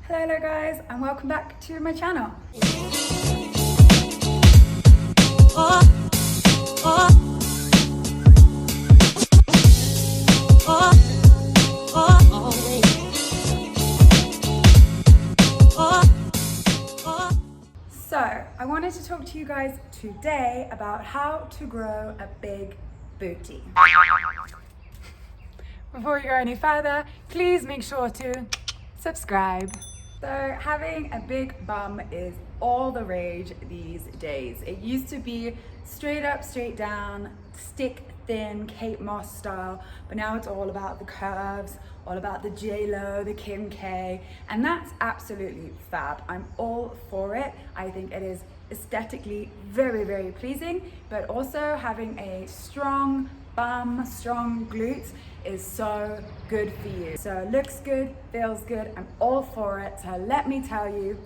Hello guys, and welcome back to my channel. So, I wanted to talk to you guys today about how to grow a big booty. Before we go any further, please make sure to subscribe. So having a big bum is all the rage these days. It used to be straight up, straight down, stick thin, Kate Moss style, but now it's all about the curves, all about the J-Lo, the Kim K, and that's absolutely fab. I'm all for it. I think it is aesthetically very, very pleasing, but also having a strong bum, strong glutes is so good for you. So looks good, feels good, I'm all for it. So let me tell you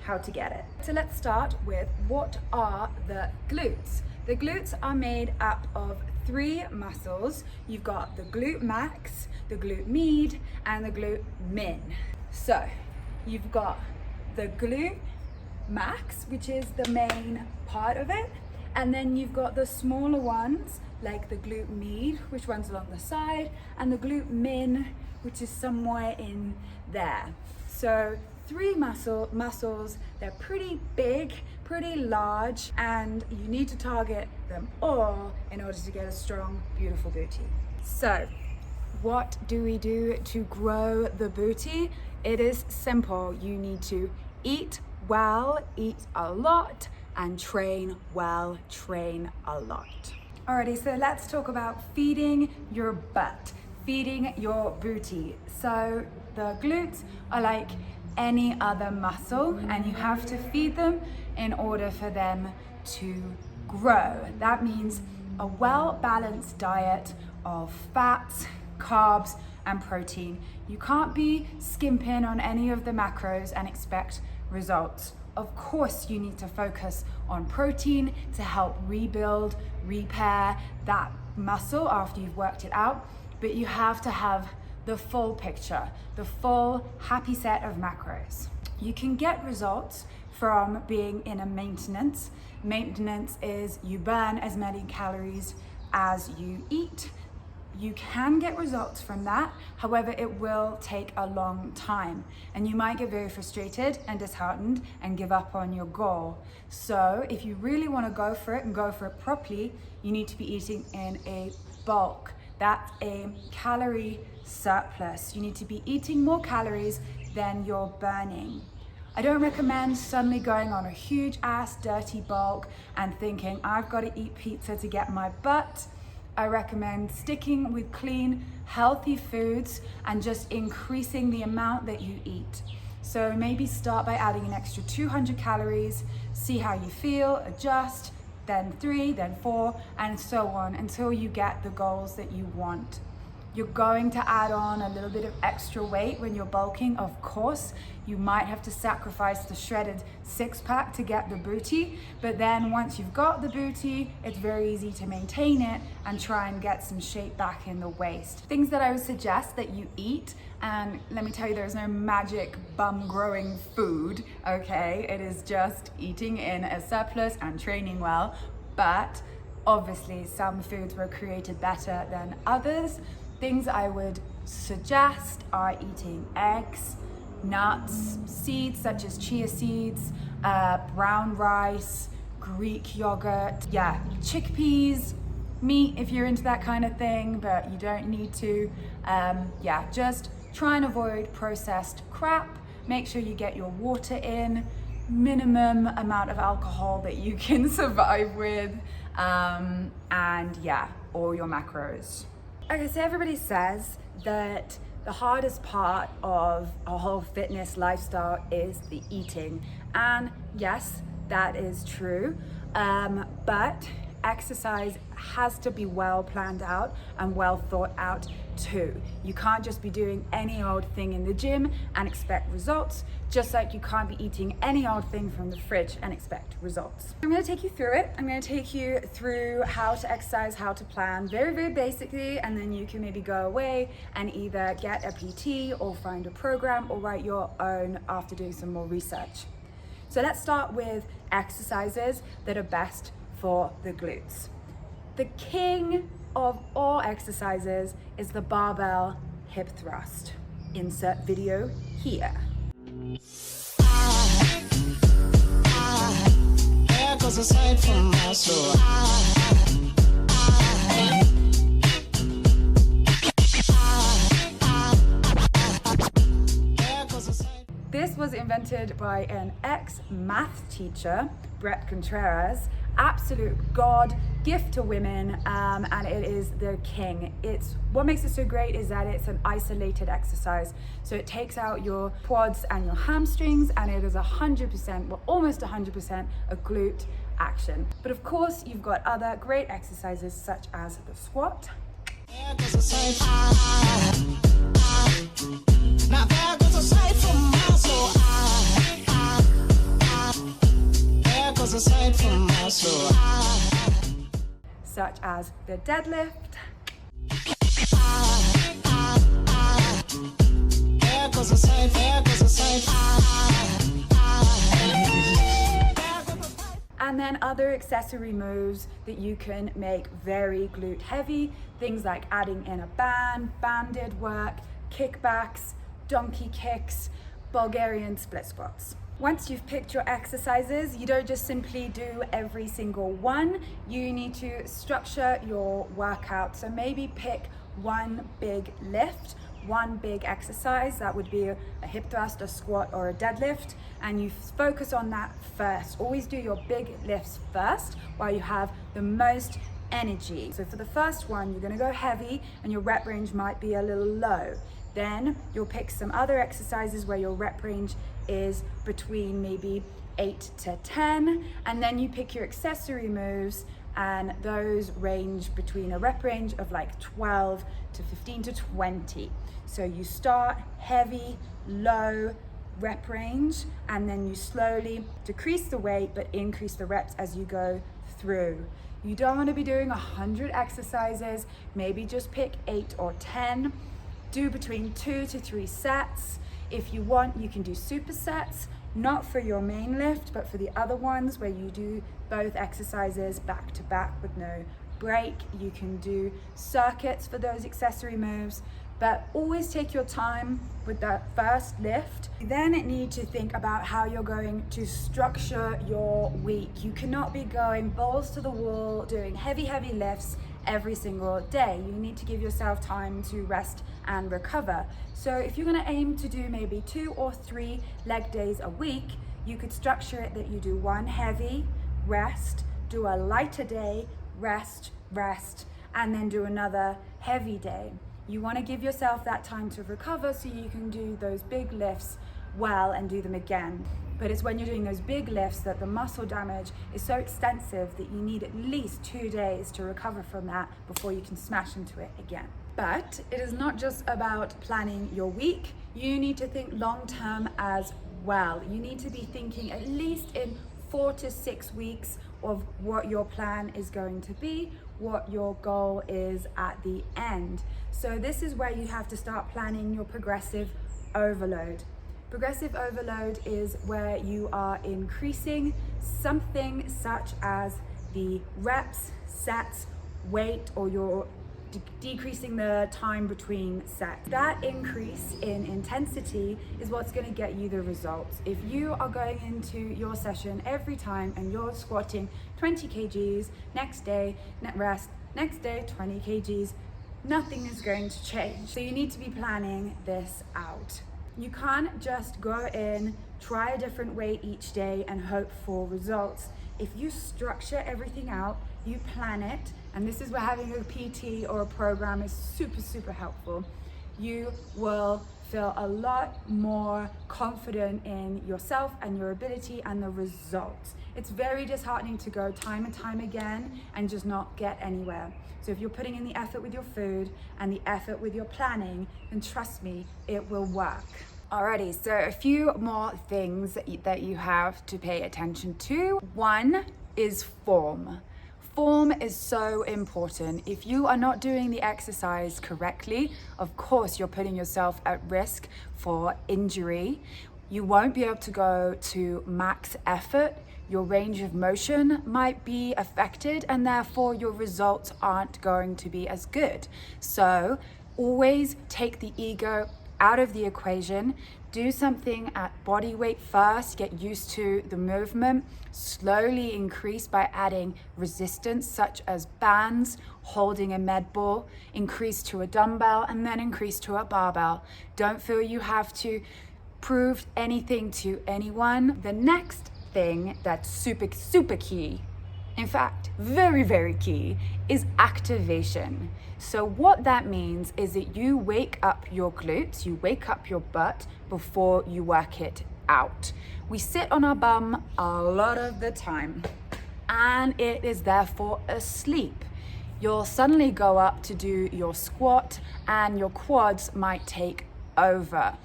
how to get it. So let's start with what are the glutes. The glutes are made up of three muscles. You've got the glute max, the glute med, and the glute min. So you've got the glute max, which is the main part of it, and then you've got the smaller ones like the glute med, which runs along the side, and the glute min, which is somewhere in there. So three muscles, they're pretty big, pretty large, and you need to target them all in order to get a strong, beautiful booty. So what do we do to grow the booty? It is simple. You need to eat well, eat a lot, and train well, train a lot. Alrighty, so let's talk about feeding your butt, feeding your booty. So the glutes are like any other muscle, and you have to feed them in order for them to grow. That means a well-balanced diet of fats, carbs, and protein. You can't be skimping on any of the macros and expect results. Of course, you need to focus on protein to help rebuild, repair that muscle after you've worked it out, but you have to have the full picture, the full happy set of macros. You can get results from being in a maintenance. Maintenance is you burn as many calories as you eat. You can get results from that, however, it will take a long time and you might get very frustrated and disheartened and give up on your goal. So if you really want to go for it and go for it properly, you need to be eating in a bulk. That's a calorie surplus. You need to be eating more calories than you're burning. I don't recommend suddenly going on a huge ass dirty bulk and thinking I've got to eat pizza to get my butt. I recommend sticking with clean, healthy foods and just increasing the amount that you eat. So maybe start by adding an extra 200 calories, see how you feel, adjust, then 3, then 4, and so on until you get the goals that you want. You're going to add on a little bit of extra weight when you're bulking, of course. You might have to sacrifice the shredded six-pack to get the booty, but then once you've got the booty, it's very easy to maintain it and try and get some shape back in the waist. Things that I would suggest that you eat, and let me tell you, there's no magic bum-growing food, okay? It is just eating in a surplus and training well, but obviously some foods were created better than others. Things I would suggest are eating eggs, nuts, seeds such as chia seeds, brown rice, Greek yogurt, chickpeas, meat if you're into that kind of thing, but you don't need to. Just try and avoid processed crap. Make sure you get your water in, minimum amount of alcohol that you can survive with, and all your macros. Okay, so everybody says that the hardest part of a whole fitness lifestyle is the eating. And yes, that is true. But exercise has to be well planned out and well thought out too. You can't just be doing any old thing in the gym and expect results, just like you can't be eating any old thing from the fridge and expect results. I'm going to take you through it. I'm going to take you through how to exercise, how to plan, very, very basically, and then you can maybe go away and either get a PT or find a program or write your own after doing some more research. So let's start with exercises that are best for the glutes. The king of all exercises is the barbell hip thrust. Insert video here. There goes a sight from my soul. This was invented by an ex-math teacher, Brett Contreras, absolute god, gift to women, and it is the king. What makes it so great is that it's an isolated exercise. So it takes out your quads and your hamstrings, and it is 100%, well, almost 100% a glute action. But of course, you've got other great exercises such as the squat. There goes a sight. Now there goes a sight from my soul. There goes a sight from my soul. Such as the deadlift. There goes a sight. There goes a sight. And then other accessory moves that you can make very glute heavy, things like adding in a banded work, kickbacks, donkey kicks, Bulgarian split squats. Once you've picked your exercises, you don't just simply do every single one. You need to structure your workout. So maybe pick one big lift, one big exercise. That would be a hip thrust, a squat, or a deadlift. And you focus on that first. Always do your big lifts first while you have the most energy. So for the first one, you're gonna go heavy and your rep range might be a little low. Then you'll pick some other exercises where your rep range is between maybe 8 to 10, and then you pick your accessory moves, and those range between a rep range of like 12 to 15 to 20. So you start heavy, low rep range, and then you slowly decrease the weight but increase the reps as you go through. You don't want to be doing 100 exercises, maybe just pick 8 or 10. Do between 2 to 3 sets. If you want, you can do supersets, not for your main lift, but for the other ones where you do both exercises back to back with no break. You can do circuits for those accessory moves, but always take your time with that first lift. You then need to think about how you're going to structure your week. You cannot be going balls to the wall, doing heavy lifts every single day. You need to give yourself time to rest and recover. So if you're going to aim to do maybe 2 or 3 leg days a week, you could structure it that you do one heavy, rest, do a lighter day, rest, and then do another heavy day. You want to give yourself that time to recover so you can do those big lifts well and do them again. But it's when you're doing those big lifts that the muscle damage is so extensive that you need at least 2 days to recover from that before you can smash into it again. But it is not just about planning your week. You need to think long-term as well. You need to be thinking at least in 4 to 6 weeks of what your plan is going to be, what your goal is at the end. So this is where you have to start planning your progressive overload. Progressive overload is where you are increasing something such as the reps, sets, weight, or you're decreasing the time between sets. That increase in intensity is what's going to get you the results. If you are going into your session every time and you're squatting 20 kgs, next day, rest, next day 20 kgs, nothing is going to change. So you need to be planning this out. You can't just go in, try a different weight each day and hope for results. If you structure everything out, you plan it, and this is where having a PT or a program is super helpful. You will feel a lot more confident in yourself and your ability and the results. It's very disheartening to go time and time again and just not get anywhere. So if you're putting in the effort with your food and the effort with your planning, then trust me, it will work. Alrighty, so a few more things that you have to pay attention to. One is form. Form is so important. If you are not doing the exercise correctly, of course you're putting yourself at risk for injury. You won't be able to go to max effort. Your range of motion might be affected, and therefore your results aren't going to be as good. So always take the ego out of the equation. Do something at body weight first, get used to the movement, slowly increase by adding resistance such as bands, holding a med ball, increase to a dumbbell, and then increase to a barbell. Don't feel you have to prove anything to anyone. The next thing that's super key, in fact, very key, is activation. So what that means is that you wake up your glutes, you wake up your butt before you work it out. We sit on our bum a lot of the time and it is therefore asleep. You'll suddenly go up to do your squat and your quads might take over.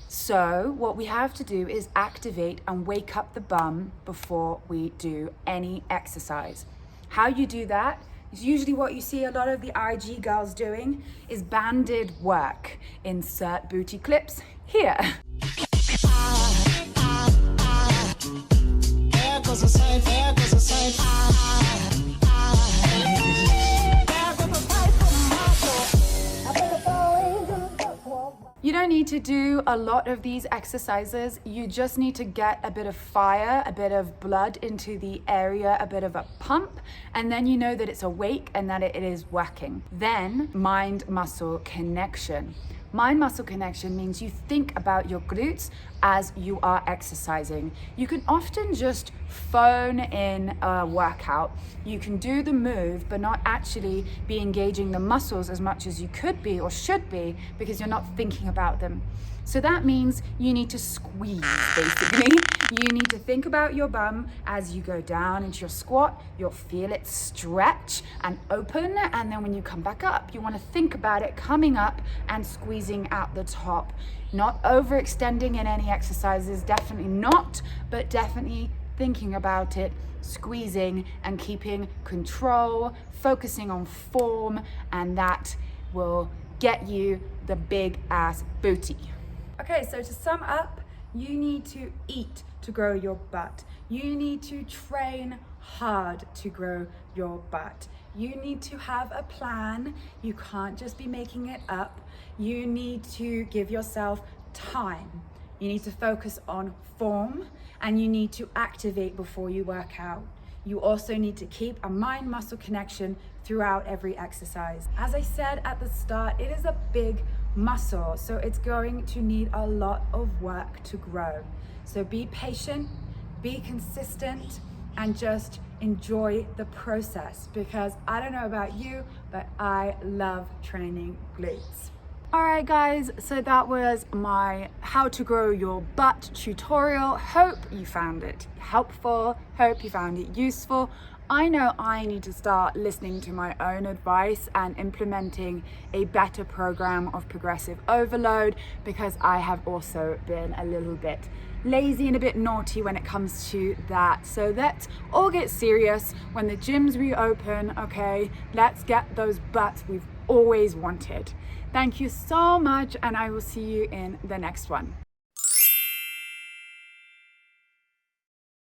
So what we have to do is activate and wake up the bum before we do any exercise. How you do that is usually what you see a lot of the IG girls doing is banded work. Insert booty clips here. There goes a sign, there goes a sign. There goes a sign from my soul. I better fall into the wall. You don't need to do a lot of these exercises. You just need to get a bit of fire, a bit of blood into the area, a bit of a pump, and then you know that it's awake and that it is working. Then mind-muscle connection. Mind-muscle connection means you think about your glutes as you are exercising. You can often just phone in a workout. You can do the move, but not actually be engaging the muscles as much as you could be or should be because you're not thinking about them. So that means you need to squeeze, basically. You need to think about your bum as you go down into your squat. You'll feel it stretch and open. And then when you come back up, you want to think about it coming up and squeezing out the top. Not overextending in any exercises, definitely not, but definitely thinking about it, squeezing and keeping control, focusing on form, and that will get you the big ass booty. Okay, so to sum up, you need to eat to grow your butt. You need to train hard to grow your butt. You need to have a plan. You can't just be making it up. You need to give yourself time. You need to focus on form and you need to activate before you work out. You also need to keep a mind-muscle connection throughout every exercise. As I said at the start, it is a big muscle, so it's going to need a lot of work to grow. So be patient, be consistent, and just enjoy the process, because I don't know about you, but I love training glutes. Alright guys, so that was my how to grow your butt tutorial. Hope you found it helpful, hope you found it useful. I know I need to start listening to my own advice and implementing a better program of progressive overload, because I have also been a little bit lazy and a bit naughty when it comes to that. So let's all get serious when the gyms reopen, okay? Let's get those butts we've always wanted. Thank you so much, and I will see you in the next one.